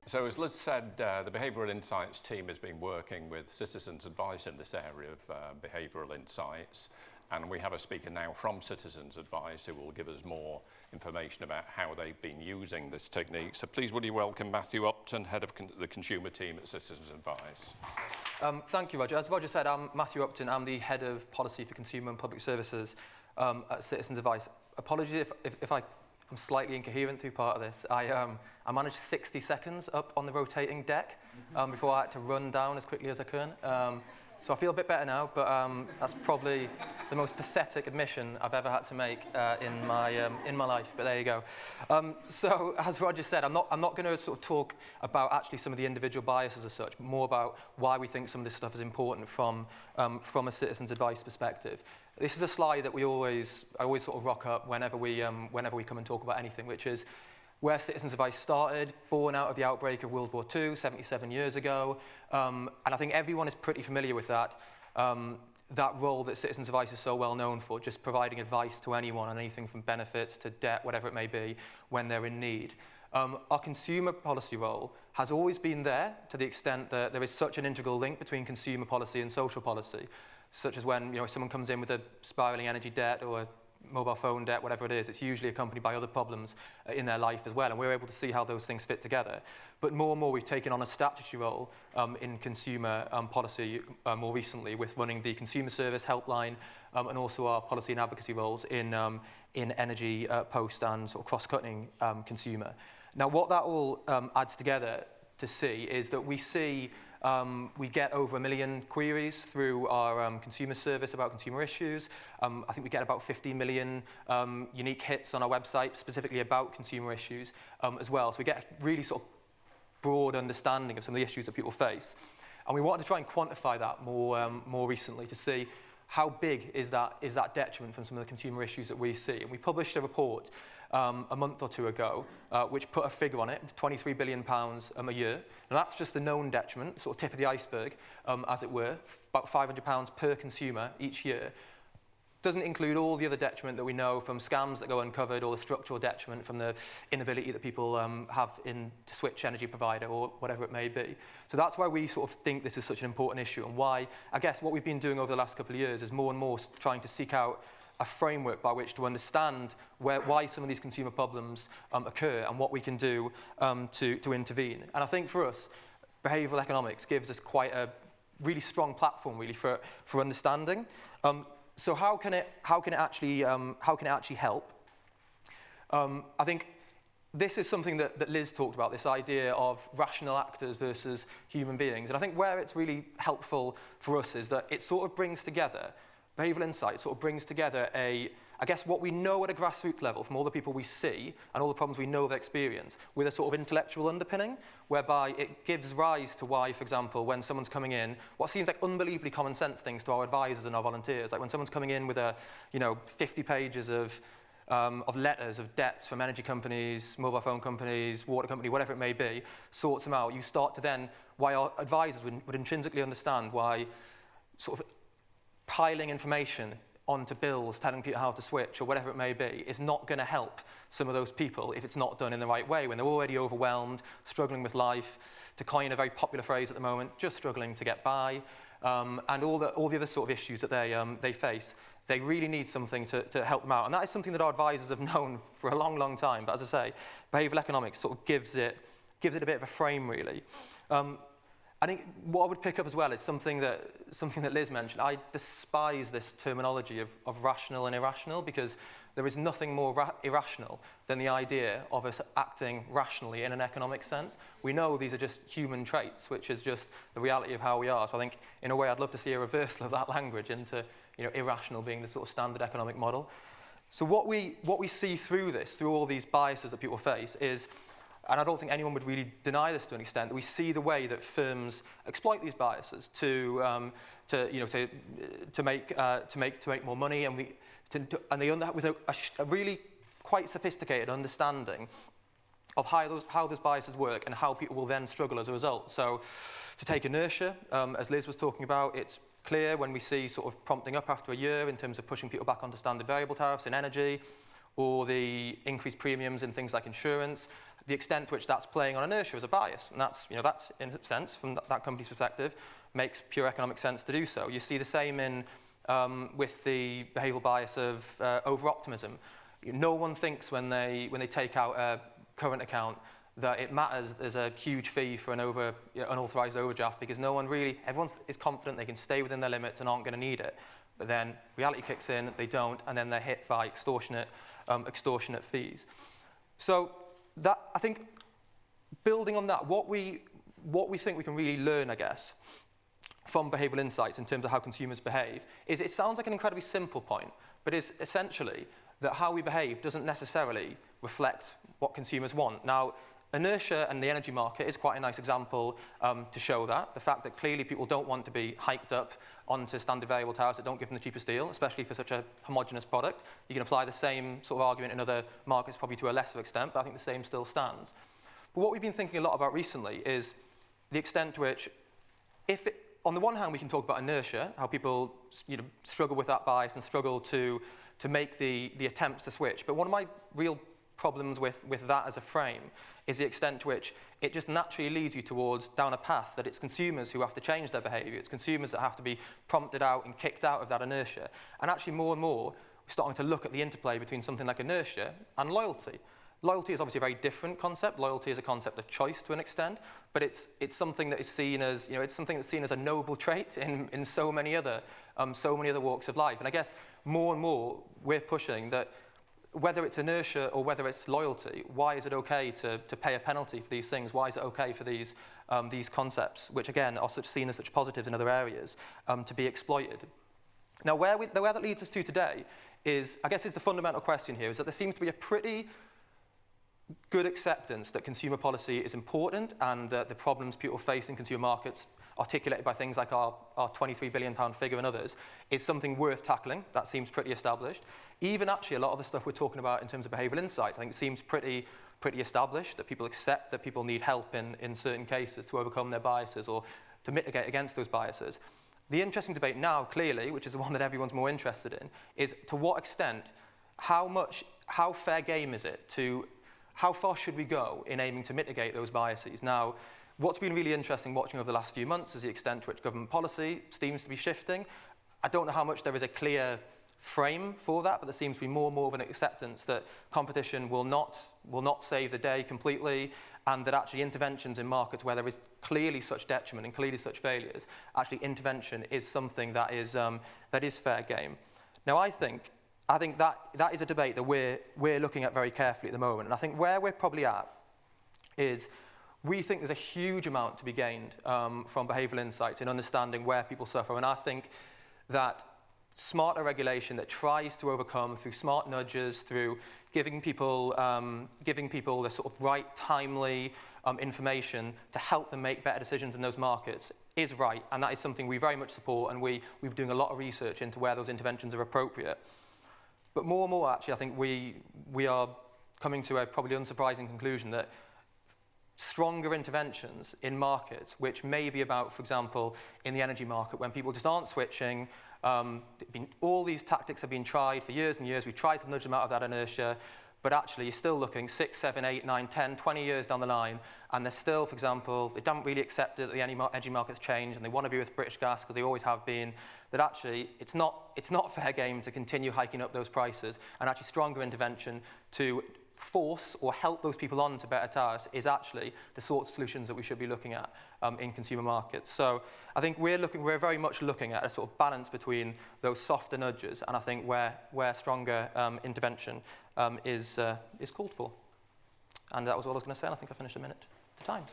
So as Liz said, the Behavioural Insights team has been working with Citizens Advice in this area of behavioural insights, and we have a speaker now from Citizens Advice who will give us more information about how they've been using this technique. So please will you welcome Matthew Upton, Head of the Consumer Team at Citizens Advice. Thank you, Roger. As Roger said, I'm Matthew Upton. I'm the Head of Policy for Consumer and Public Services at Citizens Advice. Apologies if I'm slightly incoherent through part of this. I managed 60 seconds up on the rotating deck before I had to run down as quickly as I can. So I feel a bit better now, but that's probably the most pathetic admission I've ever had to make in my life. But there you go. So as Roger said, I'm not going to sort of talk about actually some of the individual biases as such, but more about why we think some of this stuff is important from a citizens' advice perspective. This is a slide that I always sort of rock up whenever we come and talk about anything, which is where Citizens Advice started, born out of the outbreak of World War II, 77 years ago. And I think everyone is pretty familiar with that role that Citizens Advice is so well known for, just providing advice to anyone on anything from benefits to debt, whatever it may be, when they're in need. Our consumer policy role has always been there to the extent that there is such an integral link between consumer policy and social policy, such as when someone comes in with a spiralling energy debt or a mobile phone debt, whatever it is, it's usually accompanied by other problems in their life as well, and we're able to see how those things fit together. But more and more we've taken on a statutory role in consumer policy more recently with running the consumer service helpline and also our policy and advocacy roles in energy, post and sort of cross-cutting consumer. Now what that all adds together to see is that we get over 1 million queries through our consumer service about consumer issues. I think we get about 15 million unique hits on our website specifically about consumer issues as well. So we get a really sort of broad understanding of some of the issues that people face. And we wanted to try and quantify that more recently to see how big is that detriment from some of the consumer issues that we see. And we published a report a month or two ago, which put a figure on it, £23 billion a year. And that's just the known detriment, sort of tip of the iceberg, as it were, about £500 per consumer each year. Doesn't include all the other detriment that we know from scams that go uncovered or the structural detriment from the inability that people have to switch energy provider or whatever it may be. So that's why we sort of think this is such an important issue, and why, I guess, what we've been doing over the last couple of years is more and more trying to seek out a framework by which to understand why some of these consumer problems occur and what we can do to intervene. And I think for us, behavioural economics gives us quite a really strong platform really for understanding. So how can it actually help? I think this is something that Liz talked about, this idea of rational actors versus human beings. And I think where it's really helpful for us is that it sort of brings together behavioural insight sort of brings together I guess what we know at a grassroots level from all the people we see and all the problems we know they've experienced with a sort of intellectual underpinning, whereby it gives rise to why, for example, when someone's coming in, what seems like unbelievably common sense things to our advisors and our volunteers, like when someone's coming in with 50 pages of letters of debts from energy companies, mobile phone companies, water company, whatever it may be, sorts them out, you start to then, why our advisors would intrinsically understand why sort of piling information onto bills, telling people how to switch or whatever it may be, is not going to help some of those people if it's not done in the right way, when they're already overwhelmed, struggling with life, to coin a very popular phrase at the moment, just struggling to get by, and all the other sort of issues that they face. They really need something to help them out. And that is something that our advisors have known for a long, long time. But as I say, behavioural economics sort of gives it a bit of a frame, really. I think what I would pick up as well is something that Liz mentioned. I despise this terminology of rational and irrational, because there is nothing more irrational than the idea of us acting rationally in an economic sense. We know these are just human traits, which is just the reality of how we are. So I think, in a way, I'd love to see a reversal of that language into irrational being the sort of standard economic model. So what we see through all these biases that people face is, and I don't think anyone would really deny this to an extent, that we see the way that firms exploit these biases to make more money, and they with a really quite sophisticated understanding of how those biases work and how people will then struggle as a result. So, to take inertia, as Liz was talking about, it's clear when we see sort of prompting up after a year in terms of pushing people back onto standard variable tariffs in energy, or the increased premiums in things like insurance, the extent to which that's playing on inertia as a bias. And that's, that's in a sense, from that company's perspective, makes pure economic sense to do so. You see the same in with the behavioural bias of over-optimism. No one thinks when they take out a current account that it matters there's a huge fee for an unauthorised overdraft, because everyone is confident they can stay within their limits and aren't going to need it. But then reality kicks in, they don't, and then they're hit by extortionate fees. So that, I think, building on that, what we think we can really learn, I guess, from behavioural insights in terms of how consumers behave is, it sounds like an incredibly simple point, but it's essentially that how we behave doesn't necessarily reflect what consumers want. Now, inertia and the energy market is quite a nice example to show that. The fact that clearly people don't want to be hiked up onto standard variable tariffs that don't give them the cheapest deal, especially for such a homogeneous product. You can apply the same sort of argument in other markets, probably to a lesser extent, but I think the same still stands. But what we've been thinking a lot about recently is the extent to which, on the one hand, we can talk about inertia, how people struggle with that bias and struggle to make the attempts to switch. But one of my real problems with that as a frame is the extent to which it just naturally leads you down a path that it's consumers who have to change their behaviour. It's consumers that have to be prompted out and kicked out of that inertia. And actually more and more, we're starting to look at the interplay between something like inertia and loyalty. Loyalty is obviously a very different concept. Loyalty is a concept of choice to an extent, but it's something that is seen as, it's something that's seen as a noble trait in so many other walks of life. And I guess more and more we're pushing that, whether it's inertia or whether it's loyalty, why is it okay to pay a penalty for these things? Why is it okay for these concepts, which again are seen as such positives in other areas, to be exploited? Now, where that leads us to today is the fundamental question here, is that there seems to be a pretty good acceptance that consumer policy is important, and that the problems people face in consumer markets, articulated by things like our £23 billion figure and others, is something worth tackling. That seems pretty established. Even actually a lot of the stuff we're talking about in terms of behavioural insights, I think seems pretty established, that people accept that people need help in certain cases to overcome their biases or to mitigate against those biases. The interesting debate now, clearly, which is the one that everyone's more interested in, is to what extent, how fair game is it to, how far should we go in aiming to mitigate those biases? Now, what's been really interesting watching over the last few months is the extent to which government policy seems to be shifting. I don't know how much there is a clear frame for that, but there seems to be more and more of an acceptance that competition will not save the day completely, and that actually interventions in markets where there is clearly such detriment and clearly such failures, actually intervention is something that is fair game. Now, I think that is a debate that we're looking at very carefully at the moment, and I think where we're probably at is, we think there's a huge amount to be gained from behavioural insights in understanding where people suffer. And I think that smarter regulation that tries to overcome through smart nudges, through giving people the sort of right, timely information to help them make better decisions in those markets is right. And that is something we very much support, and we've been doing a lot of research into where those interventions are appropriate. But more and more, actually, I think we are coming to a probably unsurprising conclusion that stronger interventions in markets, which may be about, for example, in the energy market, when people just aren't switching, all these tactics have been tried for years and years. We've tried to nudge them out of that inertia, but actually you're still looking 6, 7, 8, 9, 10, 20 years down the line, and they're still, for example, they don't really accept that the energy market's changed, and they want to be with British Gas because they always have been, that actually it's not fair game to continue hiking up those prices, and actually stronger intervention to force or help those people on to better tariffs is actually the sorts of solutions that we should be looking at in consumer markets. So I think we're very much looking at a sort of balance between those softer nudges, and I think where stronger intervention is called for. And that was all I was going to say, and I think I finished a minute to time.